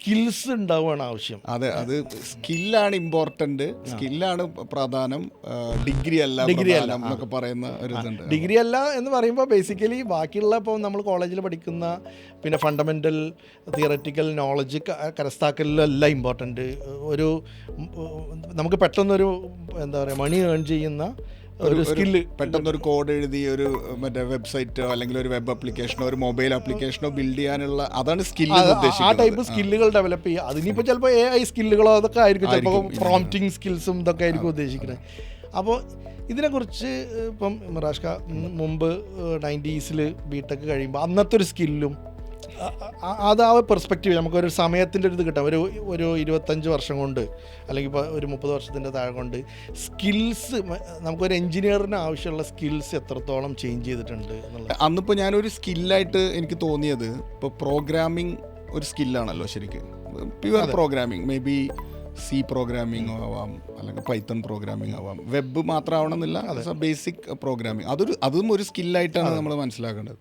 Skills ഉണ്ടാവുകയാണ് ആവശ്യം. അതെ, അത് സ്കില്ലാണ് ഇമ്പോർട്ടന്റ്, സ്കില്ലാണ് പ്രധാനം, ഡിഗ്രി അല്ല എന്നൊക്കെ പറയുന്ന ഒരു ഇതുണ്ട്. ഡിഗ്രി അല്ല എന്ന് പറയുമ്പോൾ ബേസിക്കലി ബാക്കിയുള്ള ഇപ്പോൾ നമ്മൾ കോളേജിൽ പഠിക്കുന്ന പിന്നെ ഫണ്ടമെൻ്റൽ തിയററ്റിക്കൽ നോളജ് കരസ്ഥാക്കലിലല്ല ഇമ്പോർട്ടൻ്റ്. ഒരു നമുക്ക് പെട്ടെന്നൊരു എന്താ പറയുക മണി ഏൺ ചെയ്യുന്ന ഒരു സ്കില്ല്, പെട്ടെന്നൊരു കോഡ് എഴുതി ഒരു മറ്റേ വെബ്സൈറ്റോ അല്ലെങ്കിൽ ഒരു വെബ് ആപ്ലിക്കേഷനോ ഒരു മൊബൈൽ ആപ്ലിക്കേഷനോ ബിൽഡ് ചെയ്യാനുള്ള, അതാണ് സ്കില്ല് ആ ഉദ്ദേശിക്കുന്നത്. ടൈപ്പ് സ്കില്ലുകൾ ഡെവലപ്പ് ചെയ്യുക. അതിനിപ്പോൾ ചിലപ്പോൾ AI സ്കില്ലുകളോ അതൊക്കെ ആയിരിക്കും, ചിലപ്പോൾ പ്രോംപ്റ്റിംഗ് സ്കിൽസും ഇതൊക്കെ ആയിരിക്കും ഉദ്ദേശിക്കുന്നത്. അപ്പോൾ ഇതിനെക്കുറിച്ച് ഇപ്പം മിറാഷ്ക മുമ്പ് 90s ബിടെക് കഴിയുമ്പോൾ അന്നത്തെ ഒരു സ്കില്ലും അത് ആ പെർസ്പെക്റ്റീവ് നമുക്കൊരു സമയത്തിൻ്റെ ഒരു ഇത് കിട്ടാം. ഒരു 25 വർഷം കൊണ്ട് അല്ലെങ്കിൽ ഇപ്പോൾ ഒരു 30 വർഷത്തിൻ്റെ താഴെ കൊണ്ട് സ്കിൽസ് നമുക്കൊരു എൻജിനീയറിന് ആവശ്യമുള്ള സ്കിൽസ് എത്രത്തോളം ചേഞ്ച് ചെയ്തിട്ടുണ്ട് എന്നുള്ളത്. അന്നിപ്പോൾ ഞാനൊരു സ്കില്ലായിട്ട് എനിക്ക് തോന്നിയത്, ഇപ്പോൾ പ്രോഗ്രാമിംഗ് ഒരു സ്കില്ലാണല്ലോ ശരിക്കും, pure programming, may be C programming ആവാം അല്ലെങ്കിൽ പൈത്തൺ പ്രോഗ്രാമിംഗ് ആവാം, വെബ് മാത്രം ആവണമെന്നില്ല, ബേസിക് പ്രോഗ്രാമിംഗ് അതും ഒരു സ്കില്ലായിട്ടാണ് നമ്മൾ മനസ്സിലാക്കേണ്ടത്.